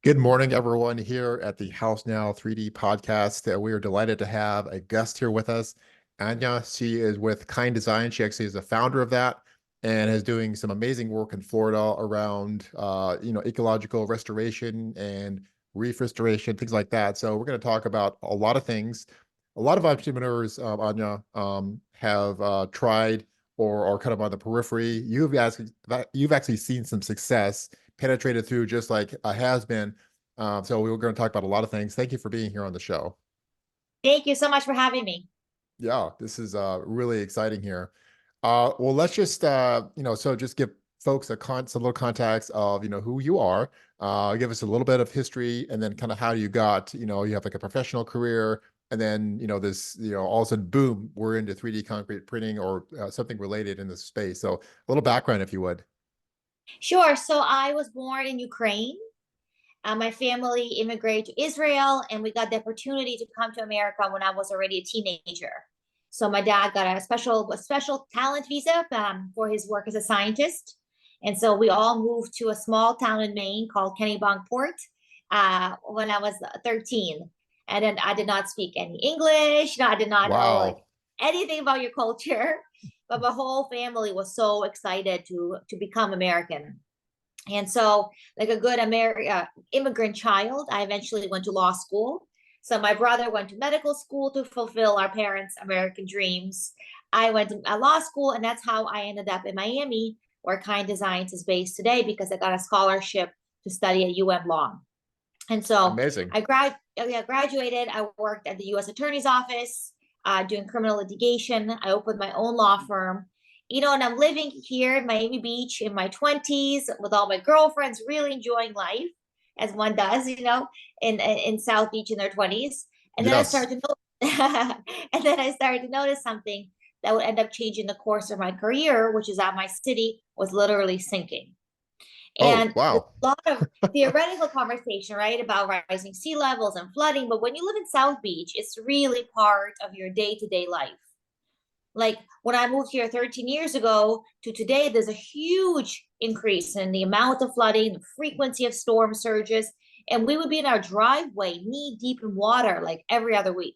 Good morning, everyone, here at the House Now 3D podcast. We are delighted to have a guest here with us. Anya, she is with Kind Design. She actually is the founder of that and is doing some amazing work in Florida around, ecological restoration and reef restoration, things like that. So we're going to talk about a lot of things. A lot of entrepreneurs, Anya, have tried or are kind of on the periphery. You've actually seen some success penetrated through just like a has been. So we were going to talk about a lot of things. Thank you for being here on the show. Thank you so much for having me. Yeah, this is really exciting here. Well, let's just so just give folks some little context of who you are. Give us a little bit of history, and then kind of how you got you have like a professional career, and then this all of a sudden boom, we're into 3D concrete printing or something related in this space. So a little background, if you would. Sure. So I was born in Ukraine. My family immigrated to Israel, and we got the opportunity to come to America when I was already a teenager. So my dad got a special talent visa for his work as a scientist, and so we all moved to a small town in Maine called Kennebunkport when I was 13. And then I did not speak any English. I did not know like Wow. anything about your culture, but my whole family was so excited to become American. And so, like a good immigrant child, I eventually went to law school. So my brother went to medical school to fulfill our parents' American dreams. I went to law school, and that's how I ended up in Miami, where Kind Designs is based today, because I got a scholarship to study at UM Law. And so Amazing. graduated. I worked at the U.S. Attorney's Office doing criminal litigation. I opened my own law firm. And I'm living here in Miami Beach in my 20s with all my girlfriends, really enjoying life as one does, in South Beach in their 20s. And then I Yes. started to know, and then I started to notice something that would end up changing the course of my career, which is that my city was literally sinking. Oh, And there's wow. a lot of theoretical conversation, right, about rising sea levels and flooding. But when you live in South Beach, it's really part of your day-to-day life. Like when I moved here 13 years ago to today, there's a huge increase in the amount of flooding, the frequency of storm surges, and we would be in our driveway knee deep in water like every other week.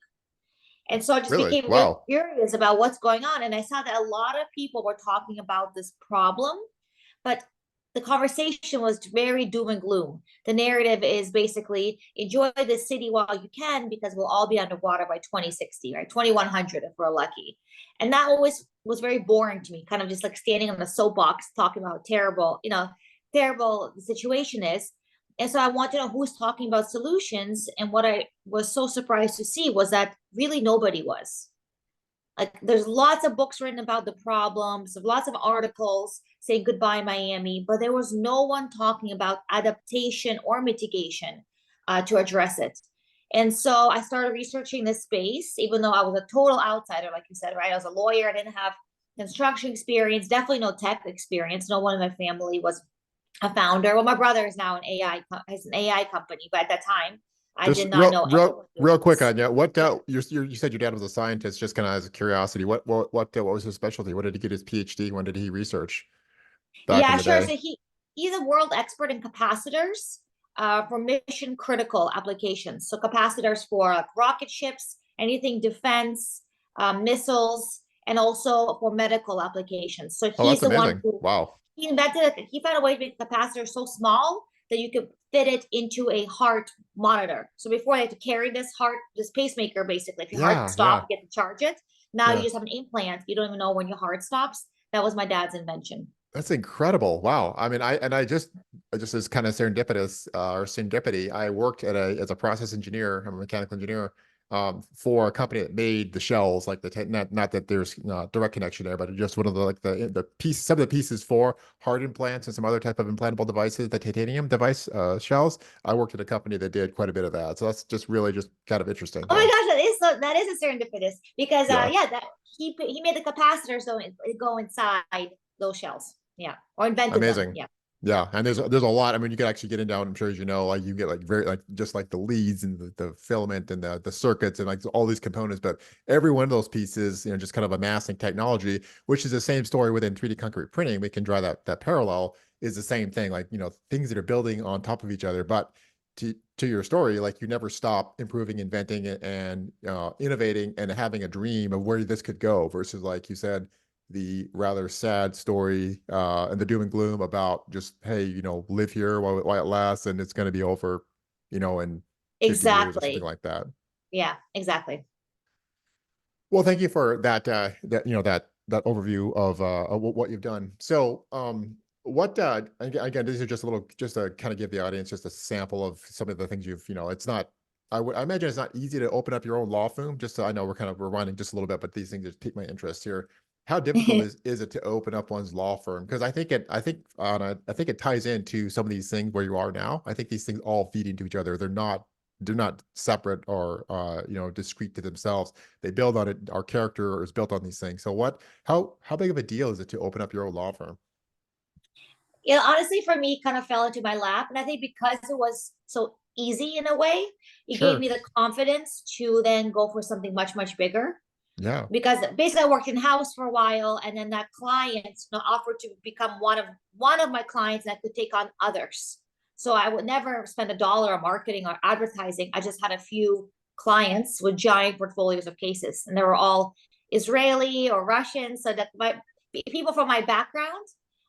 And so I just Really? became really Wow. curious about what's going on. And I saw that a lot of people were talking about this problem, but the conversation was very doom and gloom. The narrative is basically enjoy the city while you can because we'll all be underwater by 2060, right? 2100 if we're lucky. And that always was very boring to me, kind of just like standing on the soapbox talking about how terrible the situation is. And so I want to know who's talking about solutions. And what I was so surprised to see was that really nobody was. Like there's lots of books written about the problems, lots of articles saying goodbye Miami, but there was no one talking about adaptation or mitigation to address it. And so I started researching this space, even though I was a total outsider, like you said, right? I was a lawyer, I didn't have construction experience, definitely no tech experience. No one in my family was a founder. Well, my brother is now has an AI company, but at that time, I Just did not real, know real, anyone doing real quick, this. Anya. You said your dad was a scientist, just kind of as a curiosity. What was his specialty? What did he get his PhD? When did he research back in Yeah, the sure. day? So he's a world expert in capacitors for mission critical applications. So capacitors for like rocket ships, anything defense, missiles, and also for medical applications. So Oh, he's that's the one amazing. who Wow. he found a way to make the capacitor so small that you could fit it into a heart monitor. So before they had to carry this pacemaker, basically, if your heart Yeah, yeah, stopped, you get to charge it. Now you yeah. just have an implant. You don't even know when your heart stops. That was my dad's invention. That's incredible. Wow. I mean, I just as kind of serendipitous or serendipity, I worked as a process engineer, I'm a mechanical engineer, for a company that made the shells, like not that there's direct connection there, but just one of some of the pieces for heart implants and some other type of implantable devices, the titanium device shells. I worked at a company that did quite a bit of that. So that's just really just kind of interesting. Oh my Yeah. gosh, that is a serendipitous because Yeah. yeah, that he made the capacitor so it go inside those shells. Yeah, or invented them. Amazing. Yeah. Yeah, and there's a lot. I mean, you could actually get in down. I'm sure as you know, like you get like very like just like the leads and the filament and the circuits and like all these components. But every one of those pieces, just kind of amassing technology, which is the same story within 3D concrete printing. We can draw that parallel is the same thing. Like things that are building on top of each other, but to your story, like you never stop improving, inventing, and innovating, and having a dream of where this could go. Versus, like you said, the rather sad story and the doom and gloom about just, hey, live here while it lasts, and it's going to be over, in 50 years or something Exactly. like that. Yeah, exactly. Well, thank you for that overview of what you've done. So, what again, these are just a little, just to kind of give the audience just a sample of some of the things it's not, I imagine it's not easy to open up your own law firm. Just so I know we're kind of rewinding just a little bit, but these things just pique my interest here. How difficult is it to open up one's law firm? Because I think it ties into some of these things where you are now. I think these things all feed into each other. They're not separate or discrete to themselves. They build on it. Our character is built on these things. So how big of a deal is it to open up your own law firm? Yeah, honestly, for me, it kind of fell into my lap. And I think because it was so easy in a way, it gave Sure. me the confidence to then go for something much, much bigger. Yeah. Because basically I worked in house for a while, and then that client offered to become one of my clients that could take on others. So I would never spend a dollar on marketing or advertising. I just had a few clients with giant portfolios of cases, and they were all Israeli or Russian, so that my people from my background,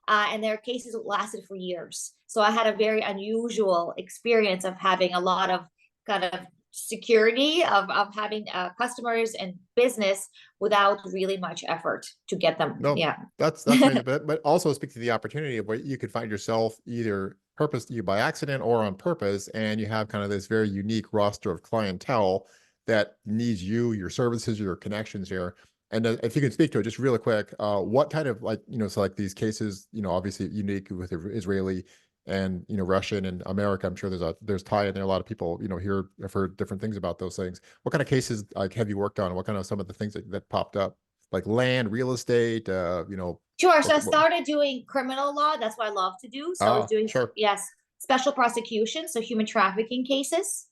and their cases lasted for years. So I had a very unusual experience of having a lot of kind of security of having customers and business without really much effort to get them. No, Yeah. that's amazing. But also speak to the opportunity of where you could find yourself either purposely by accident or on purpose, and you have kind of this very unique roster of clientele that needs you, your services, your connections here. And if you can speak to it just really quick, what kind of, like, so like these cases, obviously unique with Israeli and Russian and America. I'm sure there's tie in there. A lot of people here have heard different things about those things. What kind of cases like have you worked on? What kind of some of the things that popped up? Like land, real estate, Sure. So I what, started doing criminal law. That's what I love to do. So I was doing, sure. yes, special prosecution, so human trafficking cases.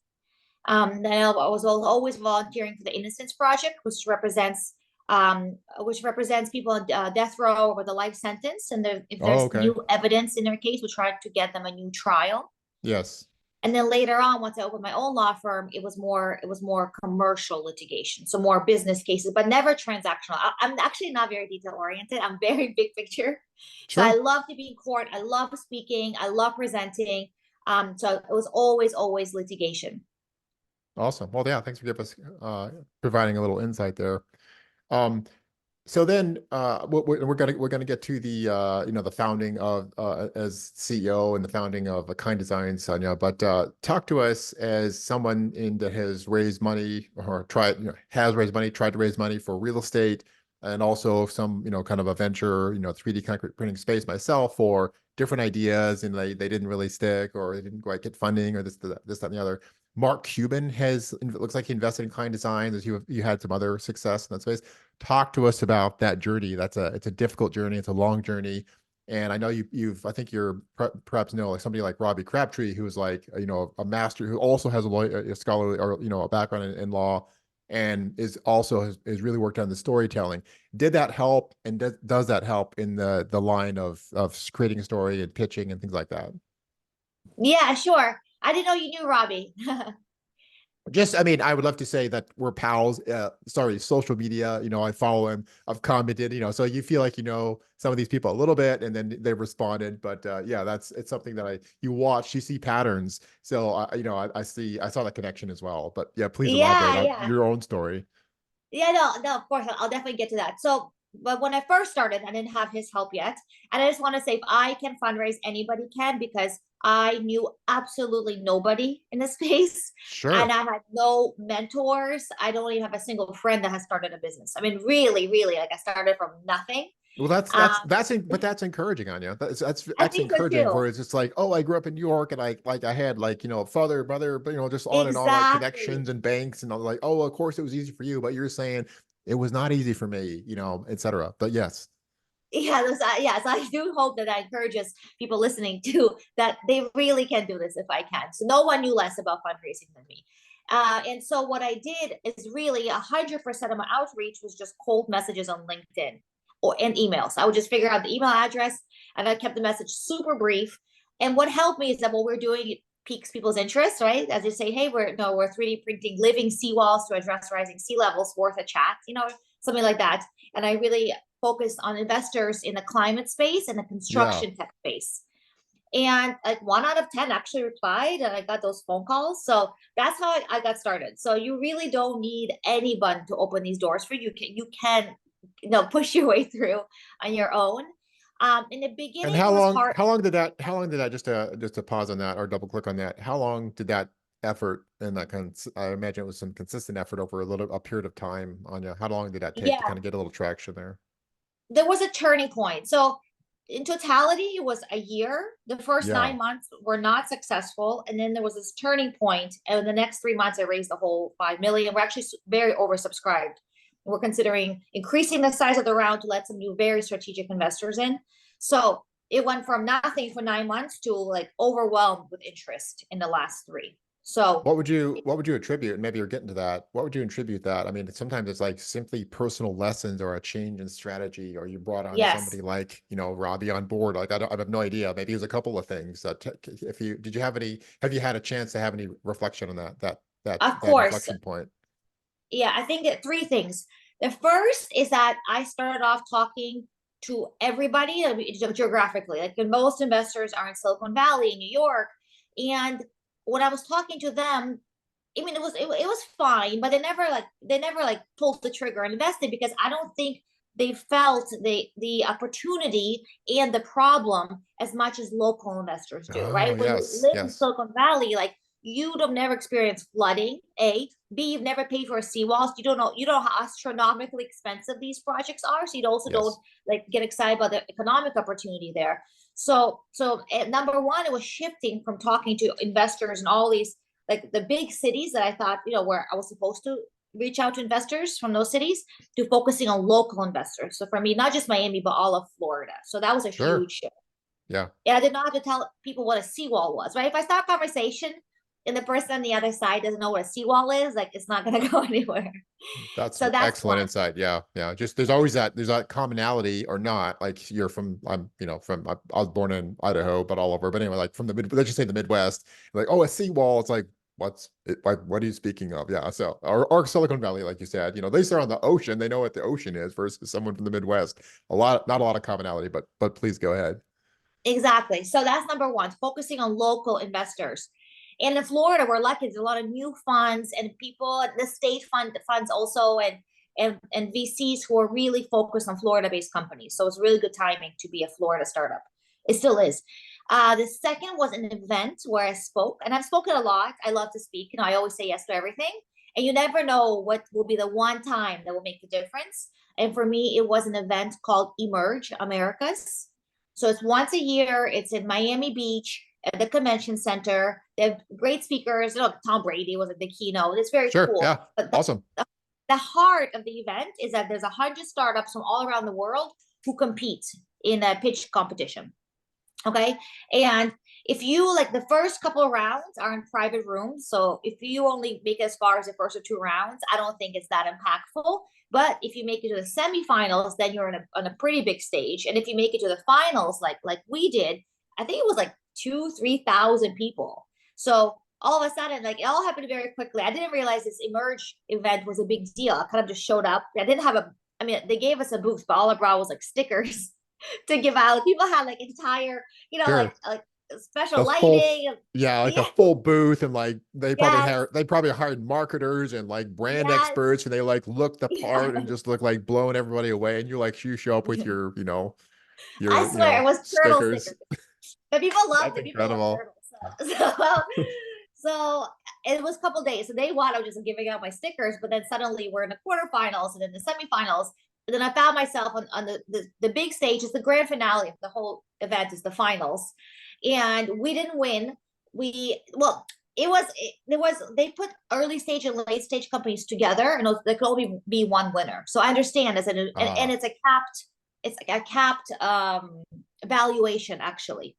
Then I was always volunteering for the Innocence Project, which represents people on death row or with a life sentence, and if Oh, there's okay. new evidence in their case, we try to get them a new trial. Yes. And then later on, once I opened my own law firm, it was more commercial litigation, so more business cases, but never transactional. I'm actually not very detail oriented. I'm very big picture. So I Sure. love to be in court. I love speaking. I love presenting. So it was always litigation. Awesome. Well, yeah, thanks for giving us providing a little insight there. Um, So then, we're gonna get to the the founding of as CEO and the founding of a Kind Design, Sonia. But talk to us as someone that has raised money or has raised money, tried to raise money for real estate, and also some kind of a venture 3D concrete printing space myself for different ideas, and they didn't really stick or they didn't quite get funding or this that and the other. Mark Cuban it looks like he invested in Kind Design. As you had some other success in that space. Talk to us about that journey. It's a difficult journey. It's a long journey. And I know I think you're perhaps know like somebody like Robbie Crabtree, who's like, a master who also has a lawyer, a scholarly, or, a background in law, and has really worked on the storytelling. Did that help? And does that help in the line of creating a story and pitching and things like that? Yeah, sure. I didn't know you knew Robbie. Just, I mean, I would love to say that we're pals. Sorry, social media, I follow him. I've commented, so you feel like some of these people a little bit, and then they responded. But yeah, it's something that you watch, you see patterns. So I saw that connection as well. But yeah, please elaborate Yeah, on yeah. your own story. Yeah, no, of course, I'll definitely get to that. So, but when I first started, I didn't have his help yet. And I just want to say, if I can fundraise, anybody can, because I knew absolutely nobody in the space. And Sure. I had no mentors. I don't even have a single friend that has started a business. I mean, really, really, like I started from nothing. Well, Um, but that's encouraging, Anya. I That's think so encouraging. too. Where it's just like, oh, I grew up in New York, and I had like father, mother, but just on and on, like Exactly. connections and banks, and I was like, oh, of course it was easy for you, but you're saying it was not easy for me, etc. But yes, Yeah, yeah. So I do hope that encourages people listening to that they really can do this if I can. So no one knew less about fundraising than me. And so what I did is really 100% of my outreach was just cold messages on LinkedIn or and emails. I would just figure out the email address, and I kept the message super brief. And what helped me is that what we're doing piques people's interest, right? As they say, hey, we're 3D printing living seawalls to address rising sea levels, worth a chat, something like that. And I really focus on investors in the climate space and the Yeah. construction tech space. And like 1 out of 10 actually replied, and I got those phone calls. So that's how I got started. So you really don't need anyone to open these doors for you. You can push your way through on your own. In the And beginning, it was hard. how long did that, just to pause on that or double click on that, how long did that effort and that I imagine it was some consistent effort over a period of time, Anya, how long did that take to Yeah, kind of get a little traction there? there was a turning point. So in totality, it was a year. The first Yeah. 9 months were not successful, and then there was this turning point. And in the next 3 months, I raised the whole 5 million. We're actually very oversubscribed. We're considering increasing the size of the round to let some new, very strategic investors in. So it went from nothing for 9 months to like overwhelmed with interest in the last three. So What would you attribute, and maybe you're getting to that, what would you attribute that? I mean, sometimes it's like simply personal lessons or a change in strategy, or you brought on yes, somebody like, Robbie on board. Like, I have no idea. Maybe it was a couple of things that, have you had a chance to have any reflection on of that course. inflection point? Yeah, I think three things. The first is that I started off talking to everybody geographically. Like most investors are in Silicon Valley, in New York, and when I was talking to them, I mean, it was fine, but they never pulled the trigger and invested because I don't think they felt the opportunity and the problem as much as local investors do, Oh, right? When you yes, live in yes, Silicon Valley, like you've never experienced flooding, A. B, you've never paid for a seawall, so you don't know how astronomically expensive these projects are. So you also don't yes. like get excited about the economic opportunity there. So number one, it was shifting from talking to investors and all these like the big cities that I thought, where I was supposed to reach out to investors from those cities to focusing on local investors. So for me, not just Miami, but all of Florida. So that was a Sure. huge shift. Yeah. And I did not have to tell people what a seawall was, right? If I start a conversation and the person on the other side doesn't know what a seawall is, like it's not going to go anywhere. That's So that's excellent one. insight. Yeah, yeah. Just there's that commonality or not. Like you're from I was born in Idaho, but all over. But anyway, like from the mid, let's just say the Midwest. Like, oh, a seawall. It's like what's it like? What are you speaking of? Yeah. So or Silicon Valley, like you said, they start on the ocean. They know what the ocean is versus someone from the Midwest. Not a lot of commonality. But please go ahead. Exactly. So that's number one, focusing on local investors. And in Florida, we're lucky. There's a lot of new funds and people, the state funds also, and VCs who are really focused on Florida-based companies. So it's really good timing to be a Florida startup. It still is. The second was an event where I spoke, and I've spoken a lot. I love to speak. I always say yes to everything, and you never know what will be the one time that will make the difference. And for me, it was an event called Emerge Americas. So it's once a year. It's in Miami Beach at the convention center. They have great speakers. Tom Brady was at the keynote. It's very Sure. cool. Yeah. But Awesome. the heart of the event is that there's 100 startups from all around the world who compete in a pitch competition. Okay. And if you like the first couple of rounds are in private rooms, so if you only make it as far as the first or two rounds, I don't think it's that impactful. But if you make it to the semifinals, then you're on a pretty big stage. And if you make it to the finals, like we did, I think it was like 2,000-3,000 people. So all of a sudden, like it all happened very quickly. I didn't realize this Emerge event was a big deal. I kind of just showed up. I didn't have I mean, they gave us a booth, but all I brought was like stickers to give out. People had like entire, Sure. like special The full lighting. Yeah, like a Yeah, full booth, and like yes, they probably hired marketers and like brand yes, experts, and they like look the part and yes. just look like blowing everybody away, and you show up with your I swear it was turtle stickers. stickers. But people loved That's it. People love incredible. turtles. So it was a couple days. So day one, I was just giving out my stickers, but then suddenly we're in the quarterfinals and then the semifinals. And then I found myself on the big stage. Is the grand finale of the whole event is the finals. And we didn't win. They put early stage and late stage companies together, and there could only be one winner. So I understand and Ah, it's a capped valuation actually.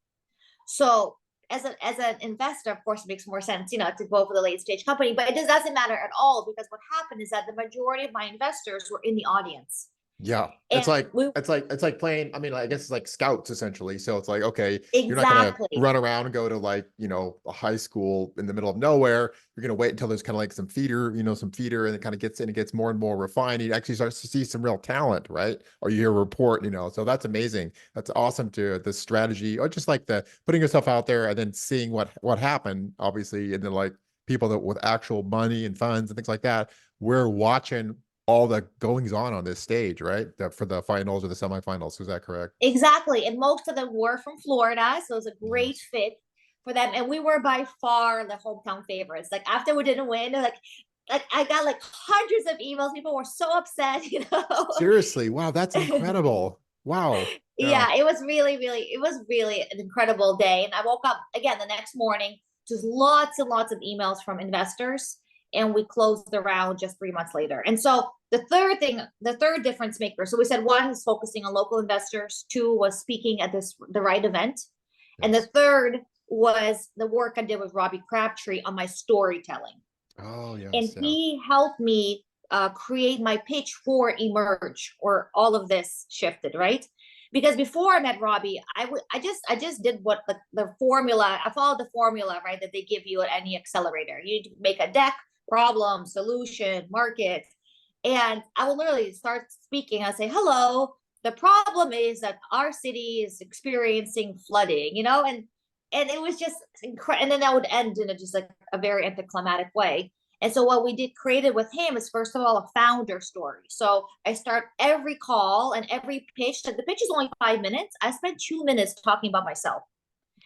So as an investor, of course, it makes more sense, to go for the late stage company. But it just doesn't matter at all because what happened is that the majority of my investors were in the audience. Yeah. And we It's like playing, I mean, I guess it's like scouts essentially. So it's like, okay, you're not gonna exactly. run around and go to like, you know, a high school in the middle of nowhere. You're gonna wait until there's kind of like some feeder, you know, some feeder, and it kind of gets in, it gets more and more refined. You actually start to see some real talent, right? Or you hear a report, you know. So that's amazing. That's awesome to the strategy, or just like the putting yourself out there and then seeing what happened, obviously, and then like people that with actual money and funds and things like that, we're watching all the goings on this stage, right? For the finals or the semifinals. Is that correct? Exactly. And most of them were from Florida. So it was a great Nice. fit for them. And we were by far the hometown favorites. Like after we didn't win, like I got like hundreds of emails. People were so upset, you know. Seriously, wow, that's incredible. Wow. Yeah. Yeah, it was really an incredible day. And I woke up again the next morning, just lots and lots of emails from investors. And we closed the round just 3 months later. And so the third difference maker. So we said one is focusing on local investors, two was speaking at the right event. And the Yes. third was the work I did with Robbie Crabtree on my storytelling. Oh, And yes. Yeah. he helped me create my pitch for Emerge, or all of this shifted, right? Because before I met Robbie, I just did what the formula. I followed the formula, right, that they give you at any accelerator. You make a deck, problem, solution, market, and I will literally start speaking. I say, "Hello, the problem is that our city is experiencing flooding," you know, and it was just incredible. And then I would end in just like a very anticlimactic way. And so what we did created with him is first of all a founder story. So I start every call and every pitch. Like the pitch is only 5 minutes. I spent 2 minutes talking about myself.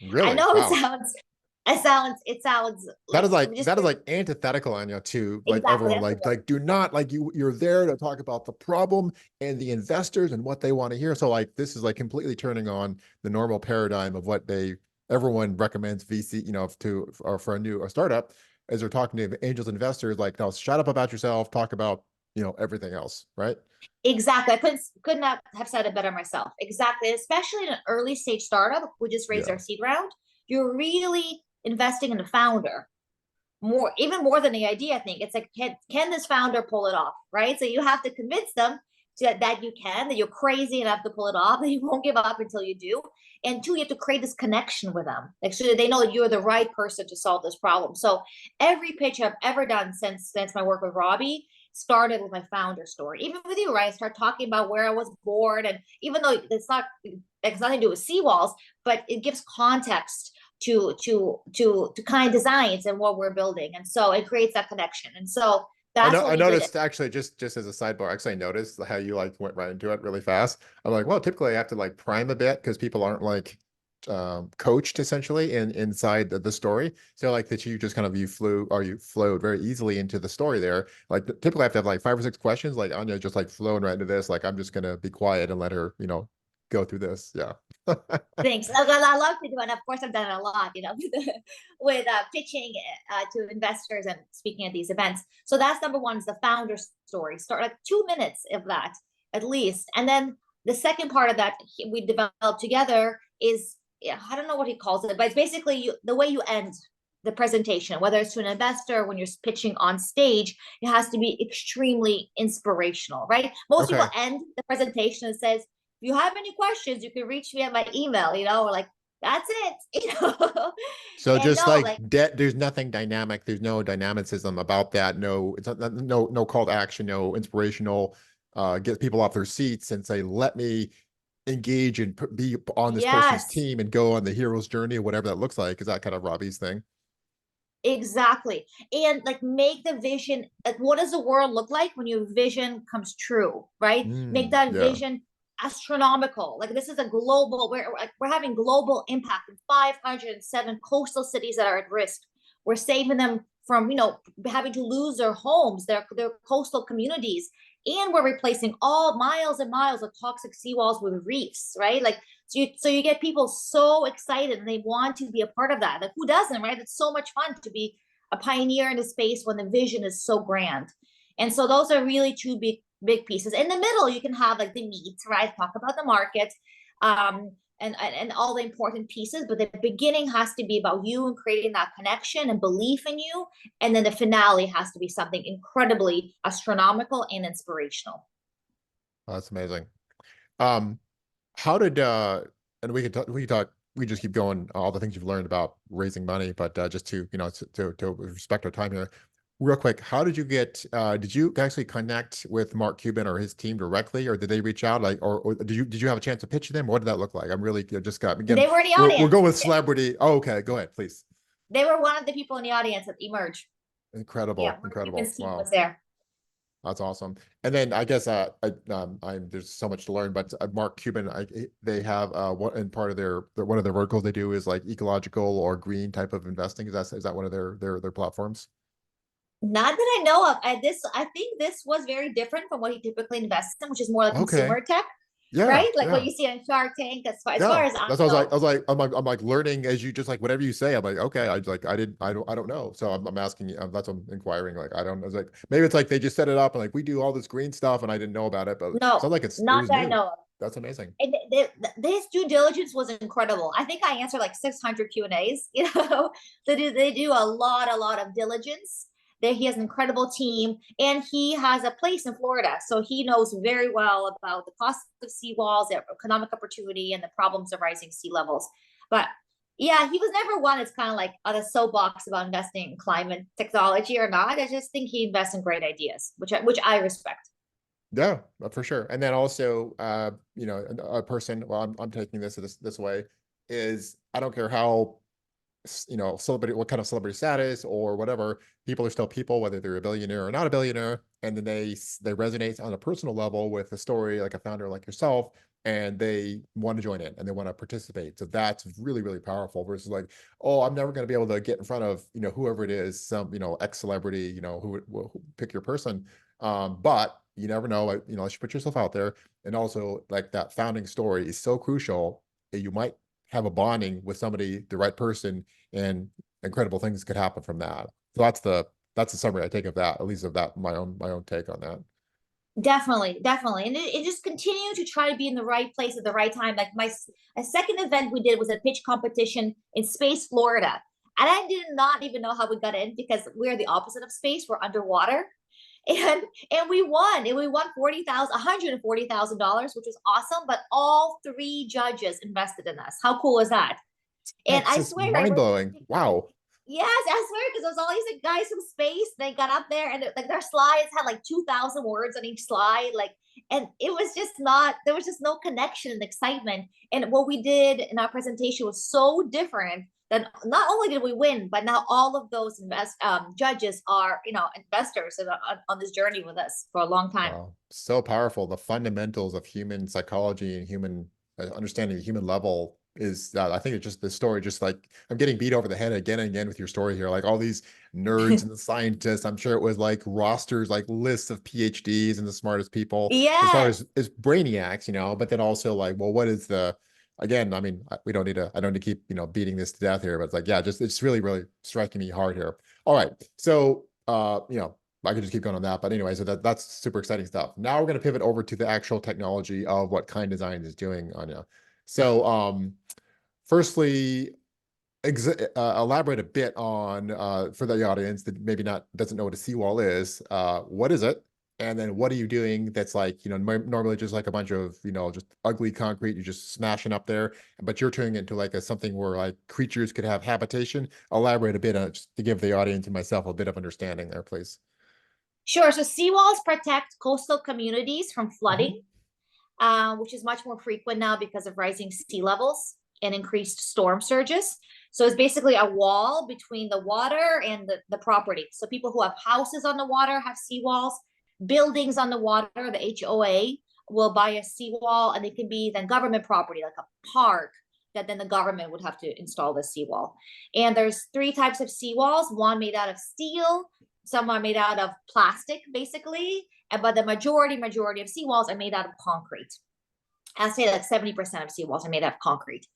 I Really? know Wow. it sounds That like is like just that is like antithetical, Anya, to like exactly everyone. that's the word. Like do not like you're there to talk about the problem and the investors and what they want to hear. So like this is like completely turning on the normal paradigm of what everyone recommends VC, you know, to or for a startup as they're talking to angels investors, like no, shut up about yourself, talk about, you know, everything else, right? Exactly. I could not have said it better myself. Exactly. Especially in an early stage startup, we just raised our Yeah. seed round. You're really investing in the founder more, even more than the idea. I think it's like, can this founder pull it off, right? So you have to convince them that you can, that you're crazy enough to pull it off, that you won't give up until you do. And two, you have to create this connection with them, like so that they know that you're the right person to solve this problem. So every pitch I've ever done since my work with Robbie started with my founder story. Even with you, right? I start talking about where I was born, and even though it's nothing to do with seawalls, but it gives context to kind designs and what we're building, and so it creates that connection. And so I that's know. what I we did. noticed actually, just as a sidebar, actually, I noticed how you like went right into it really fast. I'm like, well, typically I have to like prime a bit because people aren't like coached essentially inside the story. So like that you just kind of you flowed very easily into the story there. Like typically I have to have like 5 or 6 questions. Like Anya just like flowing right into this. Like I'm just gonna be quiet and let her, you know, go through this. Yeah. Thanks. I love to do it. And of course, I've done it a lot, you know, with pitching to investors and speaking at these events. So that's number one is the founder story. Start like 2 minutes of that at least. And then the second part of that we developed together is, yeah, I don't know what he calls it, but it's basically the way you end the presentation, whether it's to an investor, when you're pitching on stage, it has to be extremely inspirational, right? Most people Okay. end the presentation and says, if you have any questions, you can reach me at my email, you know, or like, that's it, you know. So And just no, like like, there's nothing dynamic. There's no dynamicism about that. No, it's not, no call to action. No inspirational. Get people off their seats and say, "Let me engage and be on this person's yes, team and go on the hero's journey, or whatever that looks like." Is that kind of Robbie's thing? exactly. And like make the vision, like what does the world look like when your vision comes true, right? Make that Yeah. vision astronomical. Like this is a global, we're having global impact in 507 coastal cities that are at risk. We're saving them from, you know, having to lose their homes, their coastal communities. And we're replacing all miles and miles of toxic seawalls with reefs, right? Like so you get people so excited and they want to be a part of that. Like who doesn't, right? It's so much fun to be a pioneer in a space when the vision is so grand. And so those are really two big pieces. In the middle, you can have like the meat, right? Talk about the market, and all the important pieces. But the beginning has to be about you and creating that connection and belief in you. And then the finale has to be something incredibly astronomical and inspirational. Oh, that's amazing. Um, how did and we just keep going all the things you've learned about raising money, but just to to respect our time here, real quick, how did you get did you actually connect with Mark Cuban or his team directly, or did they reach out like, or did you have a chance to pitch them? What did that look like? I'm really just got again, They were in the we're audience. going with celebrity. Oh, okay, go ahead, please. They were one of the people in the audience that emerged. Yeah, Incredible, Mark incredible. Cuban's team was Wow. there. That's awesome. And then I guess there's so much to learn, but Mark Cuban, they have what in part of one of their verticals they do is like ecological or green type of investing. Is that one of their platforms? Not that I know of. I think this was very different from what he typically invests in, which is more like Okay. consumer tech, Yeah, right? Like what yeah. you see on Shark Tank. As Yeah, far as I that's what I was like. know, I'm like learning as you just like whatever you say. I'm like, okay, I don't know. So I'm asking you. That's what I'm inquiring. Like, I don't. I was like, maybe it's like they just set it up and like we do all this green stuff and I didn't know about it, but it no, sounds like it not was that I new. know of. That's amazing. And this due diligence was incredible. I think I answered like 600 Q&As. They do a lot of diligence. That he has an incredible team, and he has a place in Florida, so he knows very well about the cost of seawalls, the economic opportunity, and the problems of rising sea levels. But yeah, he was never one that's kind of like on a soapbox about investing in climate technology or not. I just think he invests in great ideas, which I respect. Yeah, for sure. And then also, a person, well, I'm taking this way, is I don't care how, celebrity, what kind of celebrity status or whatever, people are still people, whether they're a billionaire or not a billionaire. And then they resonate on a personal level with a story like a founder like yourself, and they want to join in and they want to participate. So that's really, really powerful versus like, oh, I'm never going to be able to get in front of, whoever it is, some, ex celebrity, who pick your person. But you never know, like, you should put yourself out there. And also like that founding story is so crucial that you might have a bonding with somebody, the right person, and incredible things could happen from that. So that's the summary I take of that, at least of that my own take on that. Definitely, definitely. And it just continue to try to be in the right place at the right time. Like a second event we did was a pitch competition in Space, Florida. And I did not even know how we got in because we're the opposite of space. We're underwater. And and we won. And we won $140,000, which was awesome. But all three judges invested in us. How cool is that? And That's I just swear I was mind-blowing. Wow. Yes, I swear, because it was all these like, guys from space. They got up there, and like their slides had like 2,000 words on each slide. Like, and it was just not. There was just no connection and excitement. And what we did in our presentation was so different that not only did we win, but now all of those judges are investors on this journey with us for a long time. Wow. So powerful. The fundamentals of human psychology and human understanding the human level is I think it's just the story, just like I'm getting beat over the head again and again with your story here. Like all these nerds and the scientists, I'm sure it was like rosters, like lists of PhDs and the smartest people as far Yes. as brainiacs, but then also like, well, what is the again, I mean, we don't need to, I don't need to keep, beating this to death here, but it's like, yeah, just it's really, really striking me hard here. All right. So I could just keep going on that. But anyway, so that's super exciting stuff. Now we're going to pivot over to the actual technology of what Kind Design is doing, Anya. So firstly, elaborate a bit on for the audience that maybe not doesn't know what a seawall is. What is it? And then what are you doing that's like, normally just like a bunch of, just ugly concrete you're just smashing up there, but you're turning it into like something where like creatures could have habitation. Elaborate a bit on it just to give the audience and myself a bit of understanding there, please. Sure. So seawalls protect coastal communities from Mhm. flooding, which is much more frequent now because of rising sea levels and increased storm surges. So it's basically a wall between the water and the property. So people who have houses on the water have seawalls, buildings on the water, the HOA will buy a seawall, and it can be then government property, like a park, that then the government would have to install the seawall. And there's three types of seawalls, one made out of steel, some are made out of plastic, basically, but the majority of seawalls are made out of concrete. I'd say like 70% of seawalls are made out of concrete.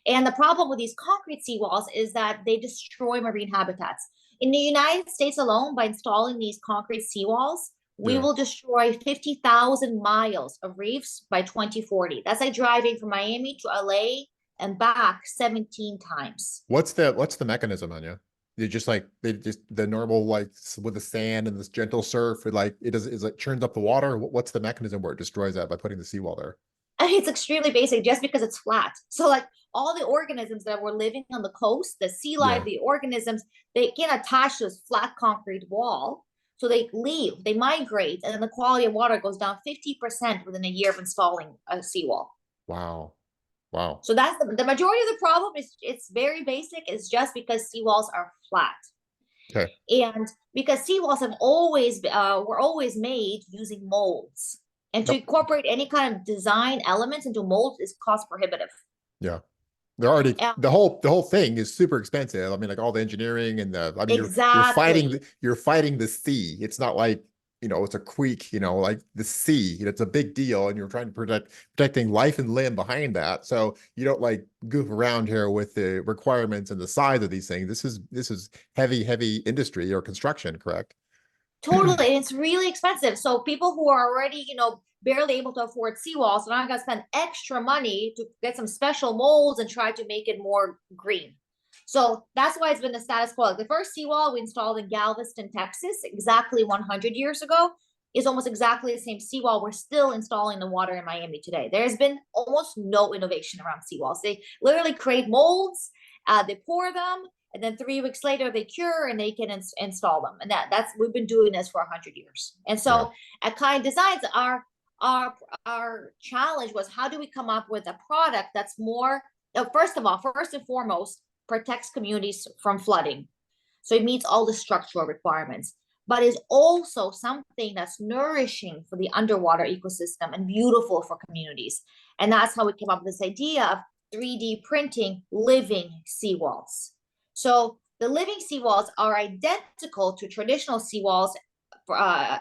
And the problem with these concrete seawalls is that they destroy marine habitats. In the United States alone, by installing these concrete seawalls, we Yeah. will destroy 50,000 miles of reefs by 2040. That's like driving from Miami to LA and back 17 times. What's the mechanism, Anya? They just like they just the normal like with the sand and this gentle surf, it like it does is it churns up the water. What's the mechanism where it destroys that by putting the seawall there? And it's extremely basic just because it's flat. So like all the organisms that were living on the coast, the sea life, Yeah. the organisms, they can attach to this flat concrete wall. So they leave, they migrate, and then the quality of water goes down 50% within a year of installing a seawall. Wow. Wow. So that's the majority of the problem is it's very basic. It's just because seawalls are flat. Okay. And because seawalls have always were always made using molds. And to Yep. incorporate any kind of design elements into molds is cost prohibitive. Yeah. They're already Yeah, the whole thing is super expensive. I mean, like all the engineering and the I mean exactly. you're fighting the sea. It's not like, it's a creek, like the sea. It's a big deal, and you're trying to protecting life and limb behind that. So you don't like goof around here with the requirements and the size of these things. This is heavy, heavy industry or construction, correct? Totally. It's really expensive. So people who are already, barely able to afford seawalls are not going to spend extra money to get some special molds and try to make it more green. So that's why it's been the status quo. Like the first seawall we installed in Galveston, Texas, exactly 100 years ago, is almost exactly the same seawall we're still installing in the water in Miami today. There's been almost no innovation around seawalls. They literally create molds, they pour them, and then 3 weeks later they cure and they can install them. And that's we've been doing this for 100 years. And Yeah. so at Kind Designs, our challenge was how do we come up with a product that's more first of all, first and foremost, protects communities from flooding. So it meets all the structural requirements, but is also something that's nourishing for the underwater ecosystem and beautiful for communities. And that's how we came up with this idea of 3D printing living seawalls. So the living seawalls are identical to traditional seawalls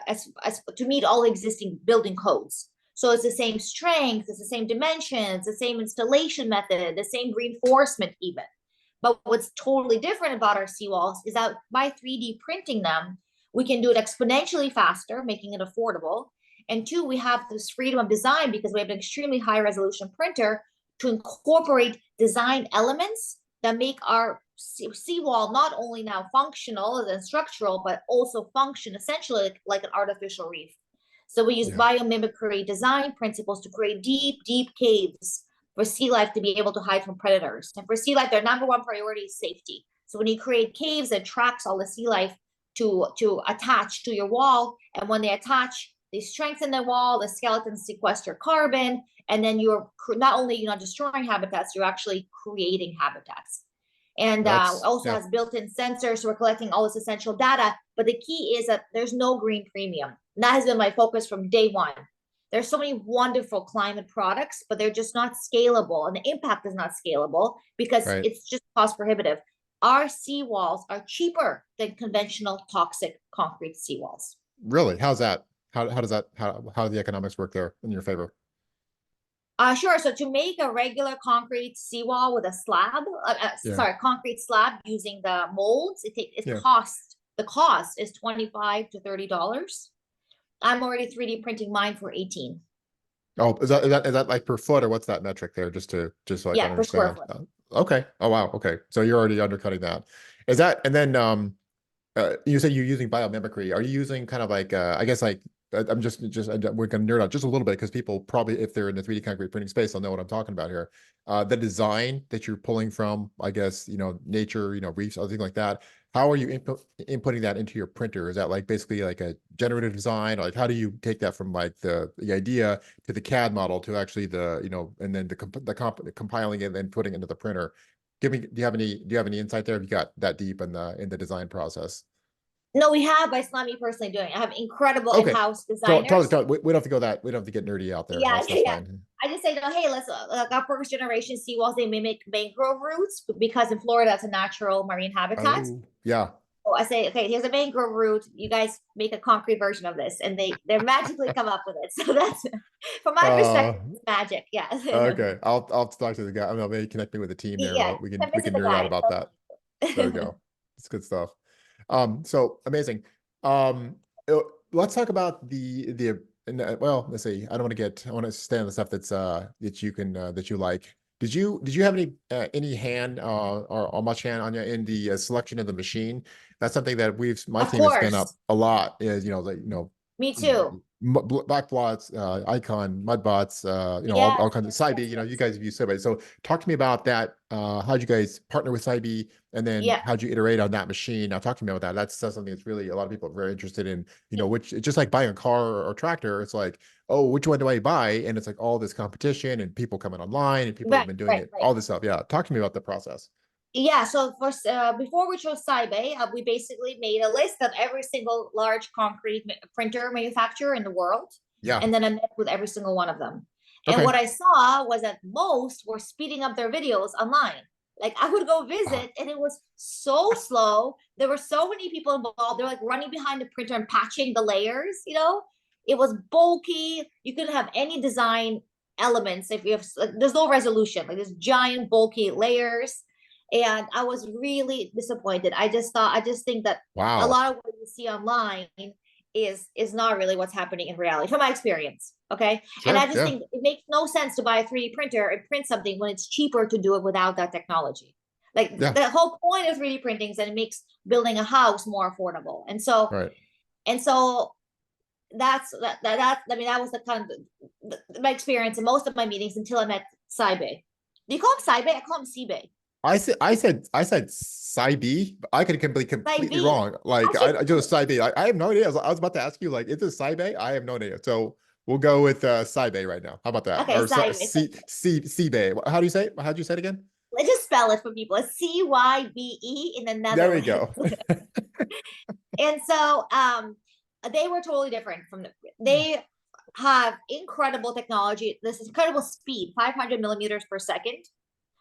as to meet all existing building codes. So it's the same strength, it's the same dimensions, the same installation method, the same reinforcement even. But what's totally different about our seawalls is that by 3D printing them, we can do it exponentially faster, making it affordable. And two, we have this freedom of design because we have an extremely high resolution printer to incorporate design elements that make our seawall not only now functional and structural, but also function essentially like an artificial reef. So we use Yeah. biomimicry design principles to create deep, deep caves for sea life to be able to hide from predators. And for sea life, their number one priority is safety. So when you create caves that attracts all the sea life to attach to your wall, and when they attach, they strengthen the wall, the skeletons sequester carbon, and then you're not only destroying habitats, you're actually creating habitats. And also Yeah. has built-in sensors, so we're collecting all this essential data. But the key is that there's no green premium. And that has been my focus from day one. There's so many wonderful climate products, but they're just not scalable, and the impact is not scalable because Right. it's just cost prohibitive. Our seawalls are cheaper than conventional toxic concrete seawalls. Really? How's that? How does that how do the economics work there in your favor? Sure. So to make a regular concrete seawall with a slab, Yeah. sorry, concrete slab using the molds, Yeah. the cost is $25 to $30. I'm already 3D printing mine for 18. Oh, is that like per foot, or what's that metric there? Just so I can Yeah, per square understand. foot. Okay. Oh wow. Okay. So you're already undercutting that. Is that and then you said you're using biomimicry. Are you using kind of like I guess like we're gonna nerd out just a little bit because people probably if they're in the 3D concrete printing space, they'll know what I'm talking about here. The design that you're pulling from, I guess, nature, reefs, other things like that. How are you inputting that into your printer? Is that like basically like a generative design? Like how do you take that from like the idea to the CAD model to actually and then compiling it and then putting it into the printer? Do you have any insight there? Have you got that deep in the design process? No, we have, but it's not me personally doing it. I have incredible Okay. in-house Totally, designers. we don't have to go that we don't have to get nerdy out there. Yeah, That's yeah. fine. I just say, hey, let's like our first generation seawalls, they mimic mangrove roots because in Florida, that's a natural marine habitat. Oh, yeah. Oh, I say, okay, here's a mangrove root. You guys make a concrete version of this, and they magically come up with it. So that's from my Uh, perspective, it's magic. Yeah. okay. I'll talk to the guy. I don't know, maybe connect me with the team there. Yeah. We can Send we this to can the nerd out guy. about that. There we go. It's good stuff. So amazing. Um, let's talk about well, let's see. I don't want to get. I want to stay on the stuff that you like. did you have any hand or much hand on you in the selection of the machine? That's something that my Of team has spent up course. a lot. Is Me too. black plots, icon, mudbots, all Yes, kinds of yes, Sci-B. yes, You yes. guys have used Sci-B. So talk to me about that. How'd you guys partner with Sci-B, and then Yeah. how'd you iterate on that machine? Now talk to me about that. That's something that's really a lot of people are very interested in. Which it's just like buying a car or tractor. It's like, oh, which one do I buy? And it's like all this competition and people coming online and people who've Right, been doing right, it, right. all this stuff. Yeah, talk to me about the process. Yeah, so before we chose Sybay, we basically made a list of every single large concrete printer manufacturer in the world, Yeah. and then I met with every single one of them. And Okay. what I saw was that most were speeding up their videos online. Like I would go Ah, visit, and it was so slow. There were so many people involved. They're like running behind the printer and patching the layers. It was bulky. You couldn't have any design elements if you have. There's no resolution. Like there's giant bulky layers, and I was really disappointed. I just think that a wow. lot of what you see online is not really what's happening in reality from my experience. Okay. And I Sure. just Yeah. think it makes no sense to buy a 3D printer and print something when it's cheaper to do it without that technology. Like Yeah. the whole point of 3D printing is that it makes building a house more affordable. Right. And so I mean that was the kind of my experience in most of my meetings until I met Sybay. Do you call him Sybay? I call him Seabay. I said Sci-B, but I could be completely Sybay. wrong. Like Actually, I just Sci-B. I have no idea. I was about to ask you, like, is this Sci-B? I have no idea. So we'll go with Sci-B right now. How about that? okay, Or Sybay. C-B. How do you say it? How'd you say it again? Let's just spell it for people. It's Cybe in the There we Netherlands. go. And so they were totally different they have incredible technology, this incredible speed, 500 millimeters per second,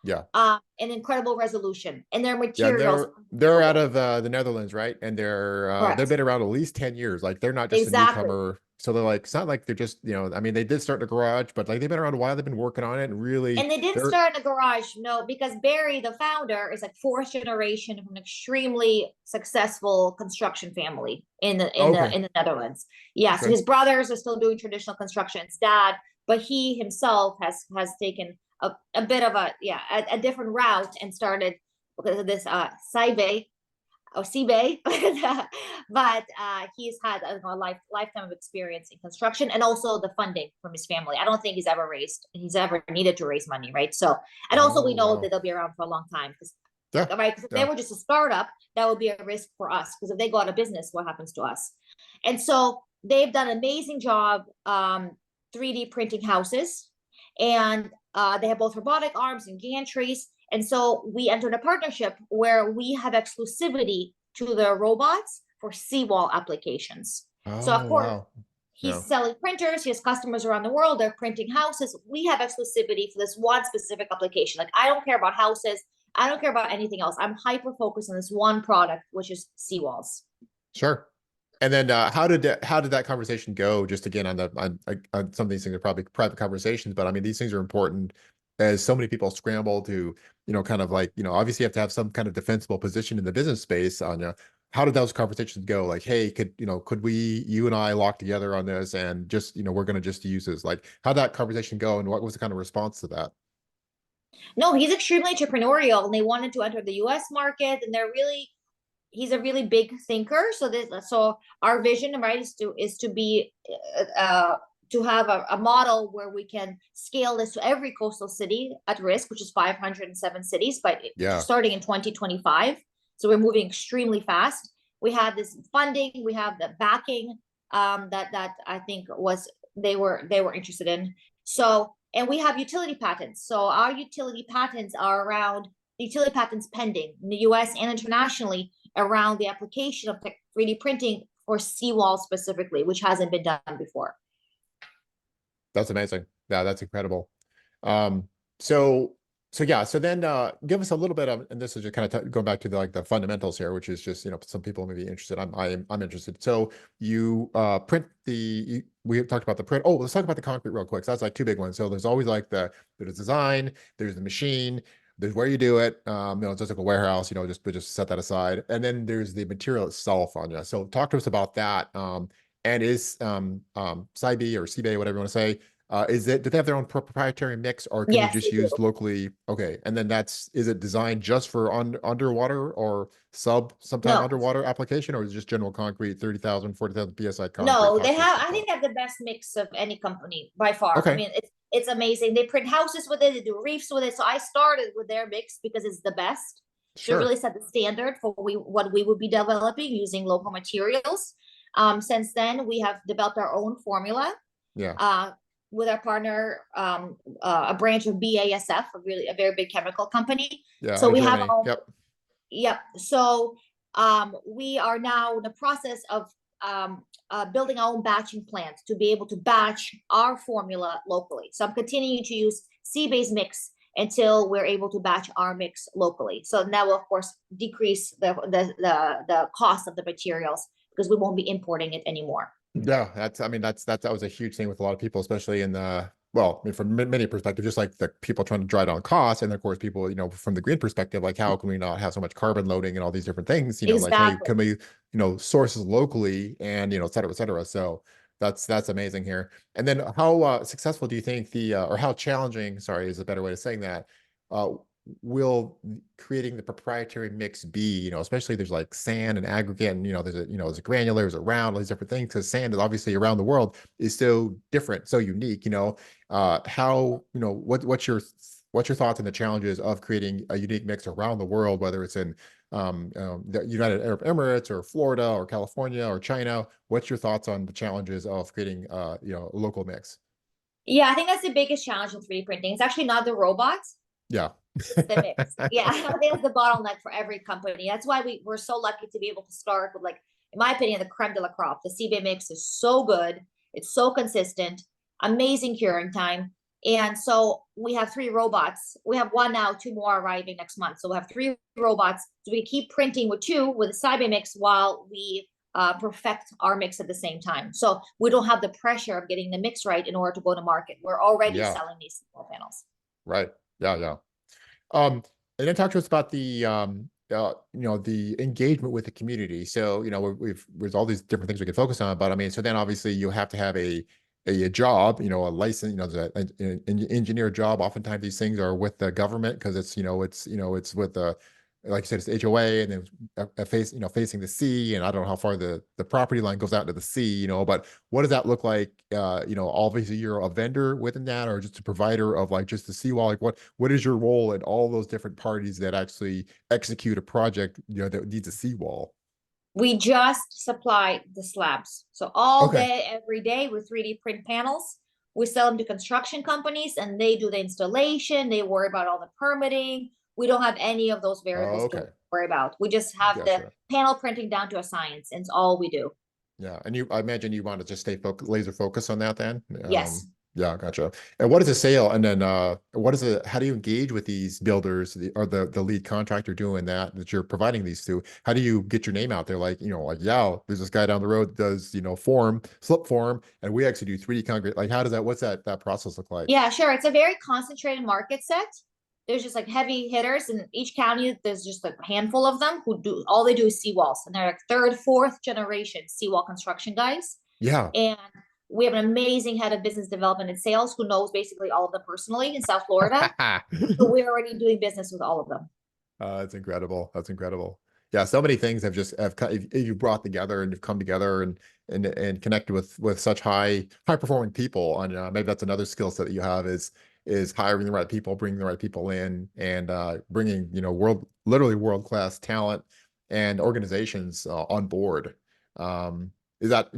Yeah. and incredible resolution, and their Yeah, materials they're out unbelievable. of the Netherlands, right? And they've Correct. been around at least 10 years. Like they're not just a Exactly. newcomer. So they're like, it's not like they're just, I mean, they did start in a garage, but like they've been around a while. They've been working on it and really And they didn't they're start in a garage, no, because Barry, the founder, is like fourth generation from an extremely successful construction family okay. in the Netherlands. Yeah, so Okay. his brothers are still doing traditional construction. His dad, but he himself has taken a bit of a different route and started because of this Saibe or Seabay, but he's had a lifetime of experience in construction and also the funding from his family. I don't think he's ever needed to raise money, right? So, and also we Oh, know that wow. they'll be around for a long time because, Yeah. right? Because if they Yeah. were just a startup, that would be a risk for us. Because if they go out of business, what happens to us? And so they've done an amazing job 3D printing houses, and they have both robotic arms and gantries. And so we entered a partnership where we have exclusivity to the robots for Seawall applications. So of Oh, course, wow. he's Yeah. selling printers, he has customers around the world, they're printing houses. We have exclusivity for this one specific application. Like I don't care about houses, I don't care about anything else. I'm hyper focused on this one product, which is Seawalls. Sure. And then how did that conversation go? Just again on some of these things are probably private conversations, but I mean these things are important as so many people scramble to, kind of like, obviously you have to have some kind of defensible position in the business space on how did those conversations go? Like, hey, could you and I lock together on this and just, we're gonna just use this. Like, how'd that conversation go and what was the kind of response to that? No, he's extremely entrepreneurial and they wanted to enter the US market, and he's a really big thinker. So our vision, right, is to be to have a model where we can scale this to every coastal city at risk, which is 507 cities, but Yeah. starting in 2025. So we're moving extremely fast. We have this funding, we have the backing that I think was they were interested in. So, and we have utility patents. So our utility patents are around utility patents pending in the US and internationally around the application of 3D printing for seawall specifically, which hasn't been done before. That's amazing. Yeah, that's incredible. Um, so so yeah, so then give us a little bit of, and this is just kind of going back to the fundamentals here, which is just, some people may be interested. I'm interested. So you print we talked about the print. Oh, let's talk about the concrete real quick. So that's like two big ones. So there's always like there's design, there's the machine, there's where you do it. It's just like a warehouse, just set that aside. And then there's the material itself on you. So talk to us about that. And is Sci-B or C-Bay, whatever you want to say, Do they have their own proprietary mix, or can you Yes, just they do. use locally? Okay, and then is it designed just for underwater or sometime No, underwater application, or is it just general concrete, 30,000, 40,000 PSI concrete, no, they concrete have, stuff? I think they have the best mix of any company by far. I Okay, mean, it's amazing. They print houses with it, they do reefs with it. So I started with their mix because it's the best. So it sure. really set the standard for what we would be developing using local materials. Since then, we have developed our own formula Yeah, uh, with our partner, a branch of BASF, a very big chemical company. yeah, So out of we have Germany. our Yep. Yep. So we are now in the process of building our own batching plant to be able to batch our formula locally. So I'm continuing to use sea-based mix until we're able to batch our mix locally. So that will, of course, decrease the cost of the materials because we won't be importing it anymore. Yeah, I mean, that was a huge thing with a lot of people, especially in the, well, I mean, from many perspectives, just like the people trying to drive down costs. And of course, people, from the green perspective, like, how can we not have so much carbon loading and all these different things? Like, hey, Exactly. can we, source locally and, et cetera, et cetera. So that's amazing here. And then how successful do you think or how challenging, sorry, is a better way of saying that, uh, will creating the proprietary mix be, especially there's like sand and aggregate, and there's a granular, there's a round, all these different things, because sand is obviously around the world is so different, so unique. How, what's your thoughts on the challenges of creating a unique mix around the world, whether it's in the United Arab Emirates or Florida or California or China? What's your thoughts on the challenges of creating a local mix? Yeah, I think that's the biggest challenge in 3D printing. It's actually not the robots. Yeah. It's the mix. Yeah, I think that's the bottleneck for every company. That's why we're so lucky to be able to start with, like, in my opinion, the creme de la crop. The CB mix is so good. It's so consistent, amazing curing time. And so we have three robots. We have one now, two more arriving next month. So we have three robots. So we keep printing with two with the CB mix while we perfect our mix at the same time. So we don't have the pressure of getting the mix right in order to go to market. We're already Yeah, selling these panels. right. Yeah, yeah. And then talk to us about the engagement with the community. So, there's all these different things we can focus on, but I mean, so then obviously you have to have a job, a license, an engineer job. Oftentimes these things are with the government because it's with the, like you said, it's HOA, and then facing the sea, and I don't know how far the property line goes out into the sea, but what does that look like? Obviously you're a vendor within that, or just a provider of, like, just the seawall. Like, what is your role in all those different parties that actually execute a project, that needs a seawall? We just supply the slabs. So all Okay. day, every day, with 3D print panels. We sell them to construction companies and they do the installation. They worry about all the permitting. We don't have any of those Oh, variables to okay. worry about. We just have the Gotcha. panel printing down to a science, and it's all we do. Yeah, and I imagine you want to just stay laser focus on that then. Yes. Yeah, gotcha. And what is a sale? And then what is it? How do you engage with these builders, or the lead contractor doing that you're providing these to? How do you get your name out there? Like, yeah, there's this guy down the road that does, slip form, and we actually do 3D concrete. Like, what's that process look like? Yeah, sure. It's a very concentrated market set. There's just like heavy hitters in each county. There's just a handful of them who do all they do is seawalls, and they're like third, fourth generation seawall construction guys. Yeah. And we have an amazing head of business development and sales who knows basically all of them personally in South Florida. So we're already doing business with all of them. That's incredible. That's incredible. Yeah, so many things you've brought together, and you've come together, and connected with such high performing people. And maybe that's another skill set that you have, is hiring the right people, bringing the right people in, and bringing, literally world class talent and organizations on board. Do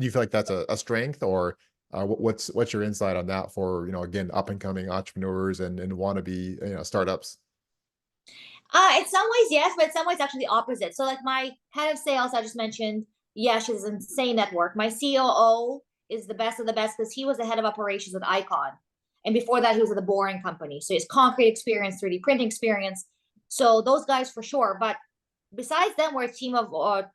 you feel like that's a strength, or what's your insight on that for, again, up and coming entrepreneurs and wannabe, startups? In some ways, yes, but in some ways, actually the opposite. So, like my head of sales, I just mentioned, yeah, she's an insane network. My COO is the best of the best because he was the head of operations at Icon. And before that, he was at the Boring Company. So, he has concrete experience, 3D printing experience. So, those guys for sure. But besides them, we're a team of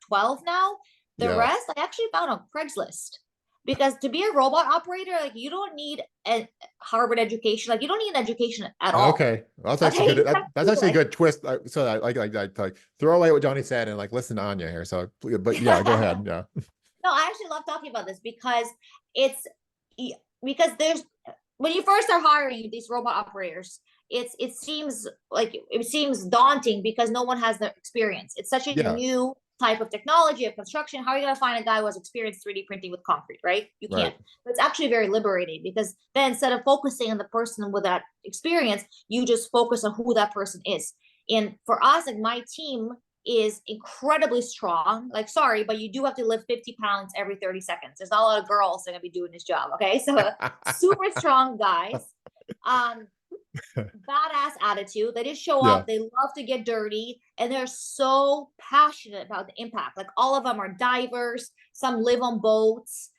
12 now. The Yeah. rest I actually found on Craigslist. Because to be a robot operator, like, you don't need a Harvard education. Like, you don't need an education at all. Okay, well, that's actually Okay, good. you have to That's do actually a it. good twist. So I like throw away what Johnny said and, like, listen to Anya here. So, but yeah, go ahead. Yeah. No, I actually love talking about this because it's because when you first are hiring these robot operators, it seems daunting because no one has the experience. It's such a Yeah, new type of technology of construction. How are you going to find a guy who has experienced 3D printing with concrete, right? You right. can't. But it's actually very liberating because then instead of focusing on the person with that experience, you just focus on who that person is. And for us, like my team is incredibly strong. Like, sorry, but you do have to lift 50 pounds every 30 seconds. There's not a lot of girls that are gonna be doing this job. Okay. So super strong guys. Um, Badass attitude. They just show Yeah, up. They love to get dirty, and they're so passionate about the impact. Like all of them are divers. Some live on boats.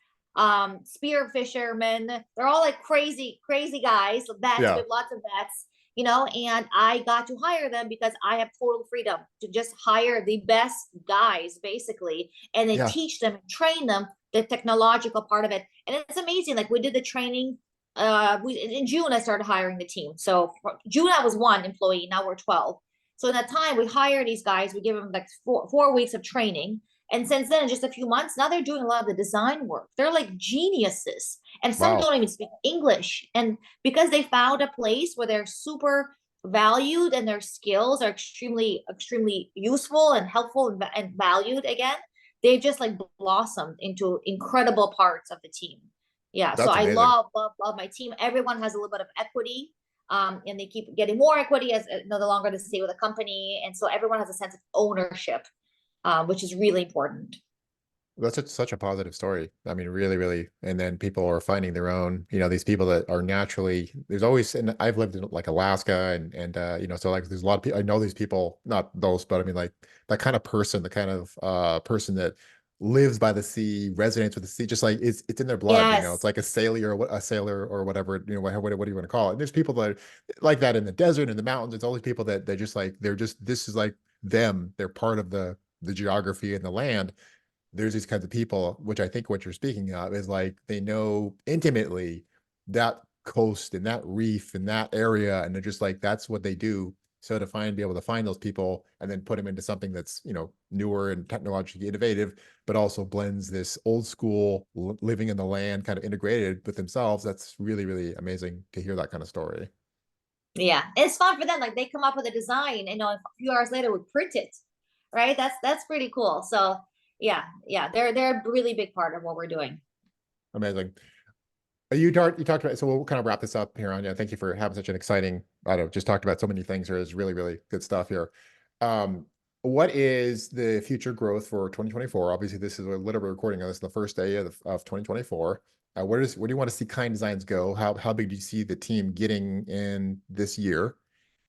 Spear fishermen. They're all like crazy, crazy guys. Vets. We yeah, have lots of vets. And I got to hire them because I have total freedom to just hire the best guys, basically, and then yeah. teach them and train them the technological part of it. And it's amazing. Like we did the training in June I started hiring the team. So June I was 1 employee, now we're 12. So in that time we hire these guys, we give them like four weeks of training. And since then, in just a few months, now they're doing a lot of the design work. They're like geniuses. And some Wow. don't even speak English. And because they found a place where they're super valued and their skills are extremely, extremely useful and helpful and valued again, they've just like blossomed into incredible parts of the team. Yeah, so That's I amazing. love, love, love my team. Everyone has a little bit of equity, and they keep getting more equity as no longer to stay with the company, and so everyone has a sense of ownership, which is really important. That's such a positive story. I mean, really, really. And then people are finding their own, these people that are naturally, there's always, and I've lived in like Alaska and so like there's a lot of people, I know these people, not those, but I mean like that kind of person, the kind of person that lives by the sea, resonates with the sea, just like it's in their blood, it's Yes, like a sailor or whatever, what do you want to call it? And there's people that are like that in the desert, in the mountains. It's always people that they're just like, this is like them. They're part of the geography and the land. There's these kinds of people, which I think what you're speaking of is like they know intimately that coast and that reef and that area, and they're just like that's what they do. So to be able to find those people and then put them into something that's newer and technologically innovative, but also blends this old school living in the land kind of integrated with themselves. That's really, really amazing to hear that kind of story. yeah, it's fun for them. Like they come up with a design, and a few hours later we print it, right? That's pretty cool. So yeah, yeah, they're a really big part of what we're doing. Amazing. You talked about, so we'll kind of wrap this up here, Anya. Thank you for having such an exciting, I don't know, just talked about so many things here. Is really, really good stuff here. Um, what is the future growth for 2024? Obviously, this is a little bit recording on this the first day of 2024. Where do you want to see Kind Designs go? How big do you see the team getting in this year?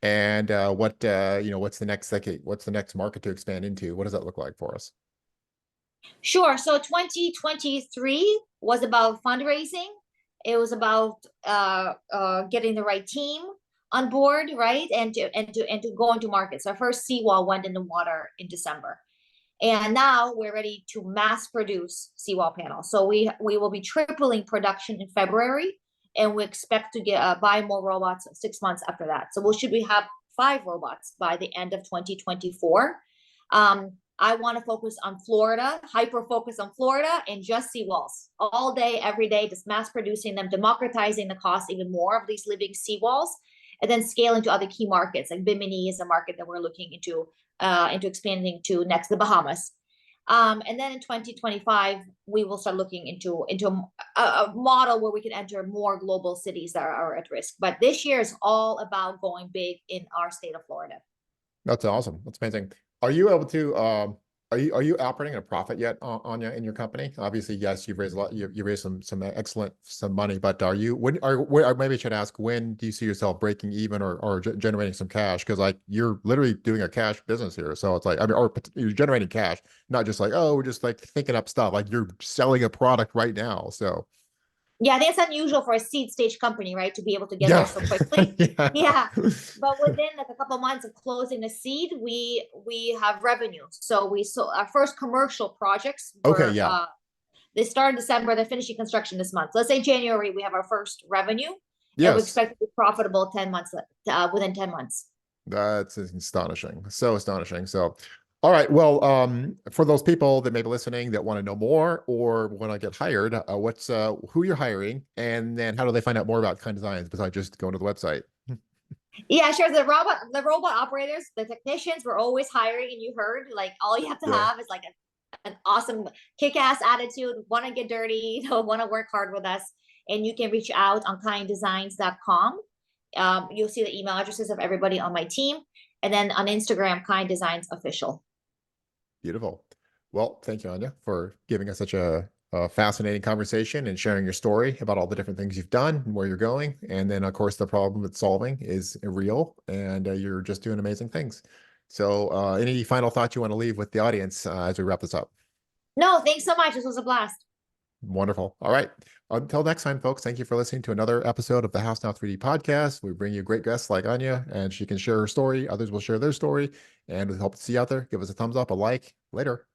And what's the next decade? What's the next market to expand into? What does that look like for us? Sure. So 2023 was about fundraising. It was about getting the right team on board, right? And to go into markets. Our first Seawall went in the water in December. And now we're ready to mass produce Seawall panels. So we will be tripling production in February, and we expect to get buy more robots 6 months after that. So we should we have 5 robots by the end of 2024. I want to focus on Florida, hyper focus on Florida, and just seawalls all day, every day, just mass producing them, democratizing the cost even more of these living seawalls, and then scaling to other key markets. Like Bimini is a market that we're looking into expanding to next, the Bahamas. And then in 2025, we will start looking into a model where we can enter more global cities that are at risk. But this year is all about going big in our state of Florida. That's awesome. That's amazing. Are you able to are you operating at a profit yet on in your company? Obviously, yes, you've raised a lot, you raised some excellent some money, but are you or maybe I should ask, when do you see yourself breaking even or generating some cash? Because like you're literally doing a cash business here. So it's like, I mean, or you're generating cash, not just like, oh, we're just like thinking up stuff. Like you're selling a product right now. So Yeah, I think it's unusual for a seed stage company, right, to be able to get there yeah. so quickly. Yeah. Yeah, but within like a couple months of closing the seed, we have revenue. So our first commercial projects Okay, were yeah. they started December, they're finishing construction this month. Let's say January, we have our first revenue, and we Yes. expect to be profitable 10 months within 10 months. That's astonishing. So astonishing. So All right. Well, for those people that may be listening that want to know more or want to get hired, what's who you're hiring, and then how do they find out more about Kind Designs besides just going to the website? Yeah, sure. The robot operators, the technicians, we're always hiring, and you heard like all you have to Yeah, have is like an awesome kick-ass attitude, want to get dirty, want to work hard with us, and you can reach out on kinddesigns.com. You'll see the email addresses of everybody on my team, and then on Instagram, Kind Designs Official. beautiful. Well, thank you, Anya, for giving us such a fascinating conversation and sharing your story about all the different things you've done and where you're going. And then, of course, the problem it's solving is real, and you're just doing amazing things. So, any final thoughts you want to leave with the audience as we wrap this up? No, thanks so much. This was a blast. Wonderful. All right. Until next time, folks, thank you for listening to another episode of the House Now 3D podcast. We bring you great guests like Anya, and she can share her story. Others will share their story. And we hope to see you out there. Give us a thumbs up, a like. Later.